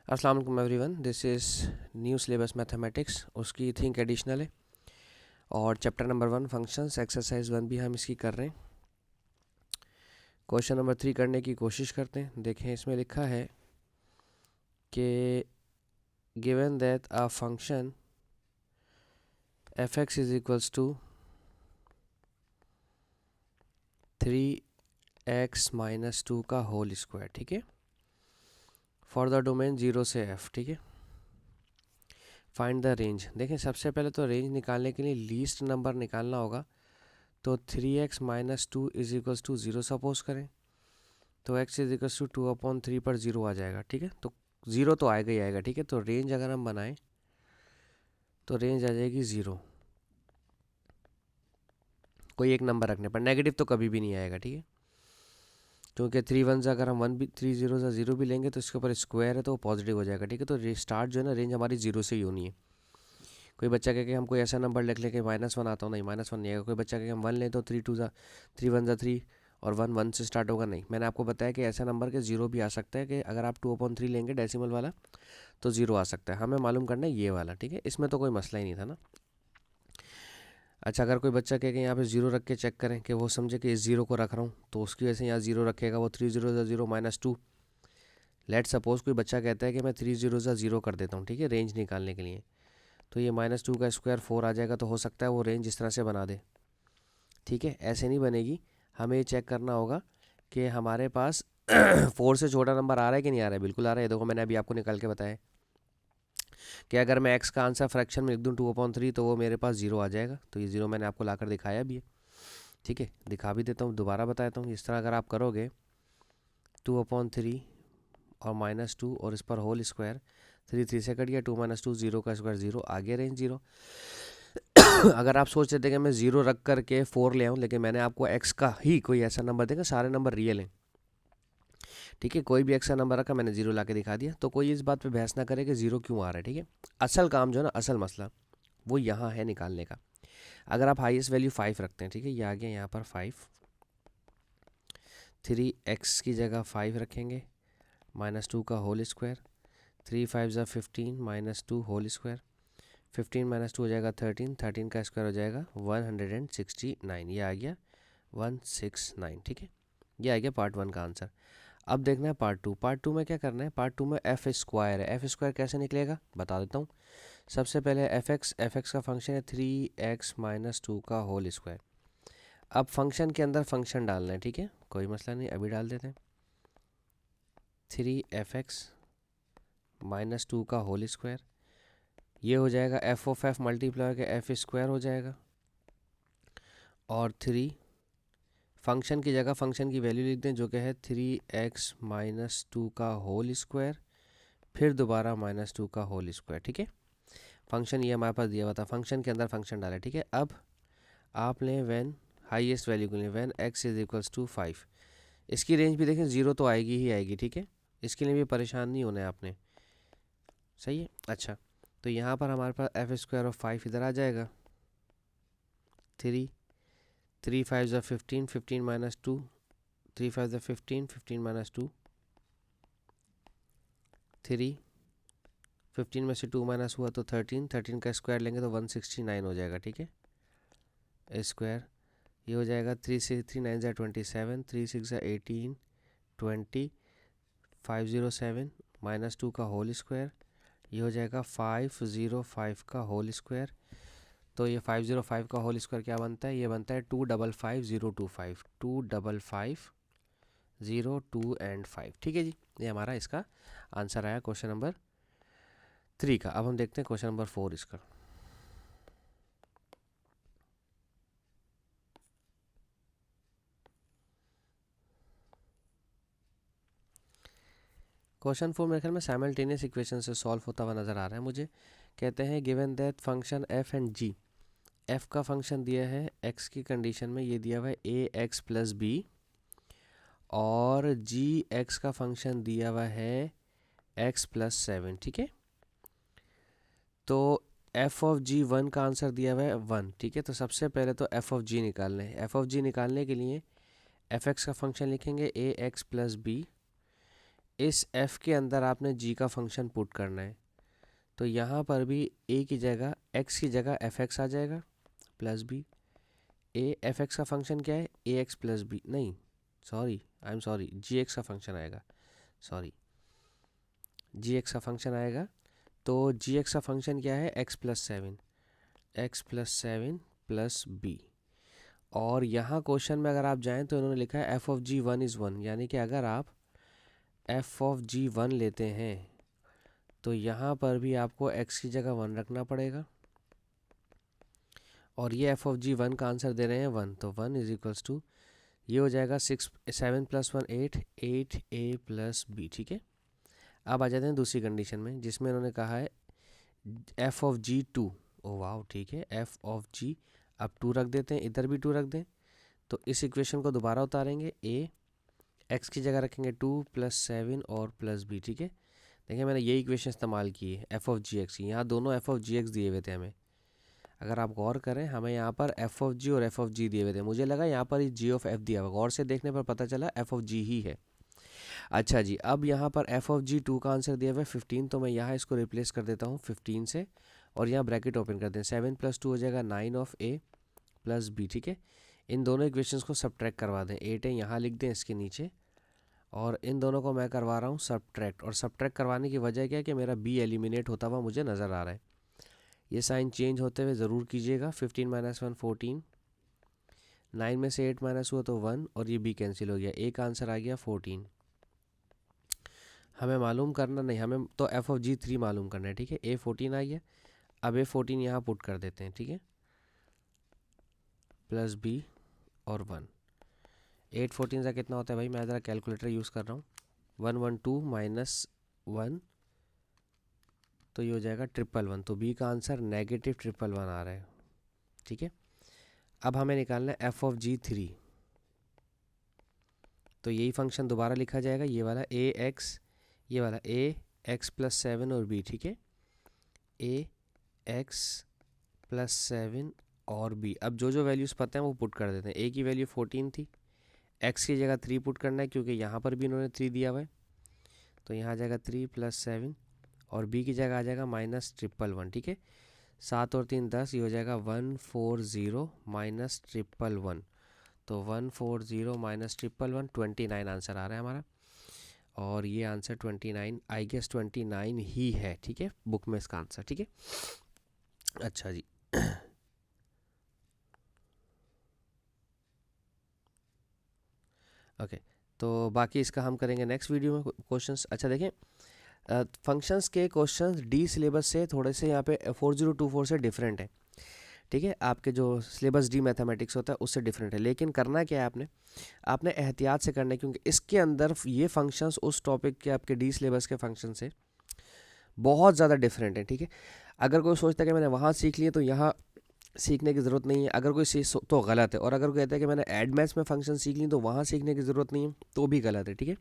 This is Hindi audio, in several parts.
अस्सलाम वालेकुम everyone, this is new syllabus mathematics, उसकी थिंक एडिशनल है और चैप्टर नंबर 1 फंक्शंस एक्सरसाइज 1 भी हम इसकी कर रहे हैं। क्वेश्चन नंबर 3 करने की कोशिश करते हैं। देखें, इसमें लिखा है कि given that a function F X is equals to 3x-2 का होल स्क्वायर, ठीक है, फॉर द डोमेन 0 से f, ठीक है। Find the range. देखें, सबसे पहले तो रेंज निकालने के लिए लीस्ट नंबर निकालना होगा। तो 3x-2 is equals to 0 suppose करें, तो x इज इक्वल्स टू 2/3 पर 0 आ जाएगा, ठीक है। तो 0 तो आएगा ही आएगा, ठीक है। तो रेंज अगर हम बनाएं तो रेंज आ जाएगी 0, कोई एक नंबर रखने पर। नेगेटिव तो कभी भी नहीं आएगा, ठीक है, क्योंकि 3 1 अगर हम 1 भी 3 0 से 0 भी लेंगे तो इसके ऊपर स्क्वायर है तो वो पॉजिटिव हो जाएगा, ठीक है। तो स्टार्ट जो है ना, रेंज हमारी 0 से ही होनी है। कोई बच्चा कहे कि हम कोई ऐसा नंबर लिख लें कि -1 आता हो, नहीं, -1 नहीं आएगा। कोई बच्चा कहे हम 1 लें तो 3 2 3 1 3 और 1 1 से स्टार्ट होगा, नहीं। मैंने आपको बताया कि ऐसा नंबर के 0 भी आ सकता है कि अगर आप 2/3 लेंगे डेसिमल वाला तो 0 आ सकता है। हमें मालूम करना है ये वाला, ठीक है। इसमें तो कोई मसला ही नहीं था ना। अच्छा, अगर कोई बच्चा कहे कि यहाँ पे 0 रख के चेक करें, कि वो समझे कि इस 0 को रख रहा हूँ तो उसकी वजह से यहाँ 0 रखेगा, वो 3 0 0 -2। लेट सपोज कोई बच्चा कहता है कि मैं 3 0 0 कर देता हूँ, ठीक है, रेंज निकालने के लिए। तो ये -2 का स्क्वायर 4 आ जाएगा। तो हो सकता है वो रेंज इस तरह से बना दे, ठीक है। ऐसे नहीं बनेगी, हमें ये चेक करना होगा कि हमारे पास 4 से छोटा नंबर आ रहा है कि नहीं आ रहा है। बिल्कुल आ रहा है। देखो, मैंने अभी आपको निकाल के बताया कि अगर मैं x का आंसर फ्रैक्शन में लिख दूँ 2/3 तो वो मेरे पास 0 आ जाएगा। तो ये 0 मैंने आपको लाकर दिखाया भी है, ठीक है। दिखा भी देता हूँ, दोबारा बताता हूँ। इस तरह अगर आप करोगे 2/3 और -2 और इस पर होल स्क्वायर, 3 3 से कट गया, 2 -2 0 का स्क्वायर 0, आगे रेंज 0। अगर आप सोच रहे थे कि मैं 0 रख करके 4 ले आऊँ, लेकिन मैंने आपको x का ही कोई ऐसा नंबर देगा, सारे नंबर रियल हैं, ठीक है। कोई भी एक्स्ट्रा नंबर रखा, मैंने 0 ला के दिखा दिया। तो कोई इस बात पे बहस ना करे कि 0 क्यों आ रहा है, ठीक है। असल काम जो है ना, असल मसला वो यहाँ है निकालने का। अगर आप हाईएस्ट वैल्यू 5 रखते हैं, ठीक है, ये आ गया यहाँ पर 5, 3x की जगह 5 रखेंगे, -2 का होल स्क्वायर, 3 5 ज़ा 15 -2 होल स्क्वायर, 15 -2 हो जाएगा 13, 13 का स्क्वायर हो जाएगा 169। ये आ गया 169, ठीक है। ये आ गया पार्ट 1 का आंसर। अब देखना है पार्ट 2। पार्ट 2 में क्या करना है? पार्ट 2 में एफ स्क्वायर है। एफ स्क्वायर कैसे निकलेगा बता देता हूँ। सबसे पहले एफ एक्स का फंक्शन है 3x-2 का होल स्क्वायर। अब फंक्शन के अंदर फंक्शन डालना है, ठीक है, कोई मसला नहीं, अभी डाल देते हैं। 3f(x-2) का होल स्क्वायर, ये हो जाएगा एफ ऑफ एफ मल्टीप्लाई के एफ स्क्वायर हो जाएगा, और 3 फंक्शन की जगह फंक्शन की वैल्यू लिख दें जो कि है 3x-2 का होल स्क्वायर, फिर दोबारा -2 का होल स्क्वायर, ठीक है। फंक्शन ये हमारे पास दिया हुआ था, फंक्शन के अंदर फंक्शन डाला, ठीक है। अब आप लें व्हेन हाईएस्ट वैल्यू के लिए, when x is equals to 5। इसकी रेंज भी देखें 0 तो आएगी ही आएगी, ठीक है। इसके लिए भी परेशान नहीं होना है आपने, सही है। अच्छा, तो यहाँ पर हमारे पास एफ स्क्वायर ऑफ 5 इधर आ जाएगा, 3 3 5 ज़ा 15, 15 -2, 3 5 ज़ा 15, 15 -2, 3 15 में से 2 माइनस हुआ तो 13, 13 का स्क्वायर लेंगे तो 169 हो जाएगा, ठीक है, स्क्वायर। ये हो जाएगा 3 से 3 9 ज़ा 27, 3 6 ज़ा 18, 20, 507 -2 का होल स्क्वायर, ये हो जाएगा 505 का होल स्क्वायर। तो ये 505 का होल स्क्वायर क्या बनता है? ये बनता है 255,025, 255,0, 2 और 5, ठीक है जी। ये हमारा इसका आंसर आया क्वेश्चन नंबर 3 का। अब हम देखते हैं क्वेश्चन नंबर 4 इसका। क्वेश्चन 4 मेरे ख्याल में साइमल्टेनियस इक्वेशन से सॉल्व होता हुआ नज़र आ रहा है मुझे। कहते हैं given that function F and G, F का फंक्शन दिया है एक्स की कंडीशन में, ये दिया हुआ है ए एक्स प्लस बी, और जी एक्स का फंक्शन दिया हुआ है एक्स प्लस 7, ठीक है। तो एफ ऑफ जी 1 का आंसर दिया हुआ है 1, ठीक है। तो सबसे पहले तो एफ ऑफ जी निकालना है। एफ ऑफ जी निकालने के लिए एफ एक्स का फंक्शन लिखेंगे ए एक्स प्लस बी, इस f के अंदर आपने g का फंक्शन पुट करना है, तो यहाँ पर भी a की जगह x की जगह fx आ जाएगा प्लस b। a fx का फंक्शन क्या है, ax प्लस b, नहीं sorry I am sorry, gx का फंक्शन आएगा, सॉरी gx का फंक्शन आएगा। तो gx का फंक्शन क्या है, x प्लस 7 प्लस b। और यहाँ क्वेश्चन में अगर आप जाएं तो इन्होंने लिखा है f ऑफ g 1 इज़ 1, यानी कि अगर आप f ऑफ g 1 लेते हैं तो यहाँ पर भी आपको x की जगह 1 रखना पड़ेगा, और ये f ऑफ g 1 का आंसर दे रहे हैं 1, तो 1 इज इक्वल्स टू ये हो जाएगा 7 प्लस 1 8a प्लस b। ठीक है, अब आ जाते हैं दूसरी कंडीशन में जिसमें इन्होंने कहा है f ऑफ g 2। ओ वाह, ठीक है, f ऑफ g अब 2 रख देते हैं, इधर भी 2 रख दें, तो इस इक्वेशन को दोबारा उतारेंगे, a x की जगह रखेंगे 2 प्लस 7 और प्लस b। ठीक है, देखिए मैंने ये इक्वेशन इस्तेमाल की है f ऑफ जी एक्स की, यहाँ दोनों f ऑफ जी एक्स दिए हुए थे हमें। अगर आप गौर करें हमें यहाँ पर f ऑफ g और f ऑफ g दिए हुए थे, मुझे लगा यहाँ पर ही g ऑफ f दिया हुआ, गौर से देखने पर पता चला f ऑफ g ही है। अच्छा जी, अब यहाँ पर f ऑफ g 2 का आंसर दिया हुआ है 15, तो मैं यहाँ इसको रिप्लेस कर देता हूँ 15 से, और यहाँ ब्रैकेट ओपन कर दें, 7 प्लस 2 हो जाएगा 9 ऑफ a प्लस b। ठीक है, इन दोनों इक्वेशंस को सब्ट्रैक्ट करवा दें, 8 है यहाँ लिख दें इसके नीचे, और इन दोनों को मैं करवा रहा हूँ सब्ट्रैक्ट, और सब्ट्रैक्ट करवाने की वजह क्या है कि मेरा b एलिमिनेट होता हुआ मुझे नज़र आ रहा है, ये साइन चेंज होते हुए ज़रूर कीजिएगा। 15 माइनस 1 14, 9 में से 8 माइनस हुआ तो 1, और ये b कैंसिल हो गया, a का आंसर आ गया 14। हमें मालूम करना नहीं, हमें तो f ऑफ g 3 मालूम करना है। ठीक है, a 14 आ गया, अब a 14 यहाँ पुट कर देते हैं। ठीक है, प्लस b और 1, 8 14 का कितना होता है भाई, मैं ज़रा कैलकुलेटर यूज़ कर रहा हूँ, 112 माइनस 1, तो ये हो जाएगा 111, तो b का आंसर नेगेटिव 111 आ रहा है। ठीक है, अब हमें निकालना है f ऑफ g 3, तो यही फंक्शन दोबारा लिखा जाएगा, ये वाला ax, ये वाला ax प्लस 7 और b। ठीक है, ax प्लस 7 और b, अब जो जो वैल्यूज़ पता है वो पुट कर देते हैं। a की वैल्यू 14 थी, x की जगह 3 पुट करना है क्योंकि यहाँ पर भी इन्होंने 3 दिया हुआ है, तो यहाँ आ जाएगा 3 प्लस 7, और b की जगह आ जाएगा माइनस 111। ठीक है, 7 और 3 10, ये हो जाएगा 140 माइनस 111, तो 140 माइनस 111 29 आंसर आ रहा है हमारा, और ये आंसर 29 आई गेस 29 ही है। ठीक है, बुक में इसका आंसर। ठीक है, अच्छा जी ओके, तो बाकी इसका हम करेंगे नेक्स्ट वीडियो में क्वेश्चंस। अच्छा देखें, फंक्शंस के क्वेश्चंस डी सिलेबस से थोड़े से यहाँ पे 4024 से डिफरेंट है। ठीक है, आपके जो सिलेबस डी मैथमेटिक्स होता है उससे डिफरेंट है, लेकिन करना क्या है आपने एहतियात से करना है, क्योंकि इसके अंदर ये फंक्शंस उस टॉपिक के आपके डी सिलेबस के फंक्शन से बहुत ज़्यादा डिफरेंट है। ठीक है, अगर कोई सोचता है कि मैंने वहाँ सीख लिए तो यहाँ सीखने की ज़रूरत नहीं है, अगर कोई सीख तो गलत है, और अगर कोई कहता है कि मैंने एडमैथ्स में फंक्शन सीख ली तो वहाँ सीखने की ज़रूरत नहीं है, तो भी गलत है। ठीक है,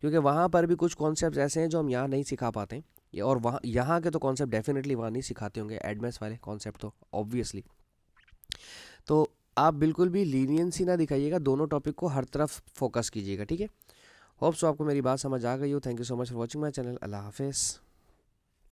क्योंकि वहाँ पर भी कुछ कॉन्सेप्ट ऐसे हैं जो हम यहाँ नहीं सिखा पाते हैं, और वहाँ यहाँ के तो कॉन्सेप्ट डेफिनेटली वहाँ नहीं सिखाते होंगे, एडमैथ्स वाले कॉन्सेप्ट तो ऑब्वियसली। तो आप बिल्कुल भी लीनियंसी ना दिखाइएगा, दोनों टॉपिक को हर तरफ फोकस कीजिएगा। ठीक है, होप सो आपको मेरी बात समझ आ गई हो। Thank you so much for watching my channel. अल्लाह हाफिज़।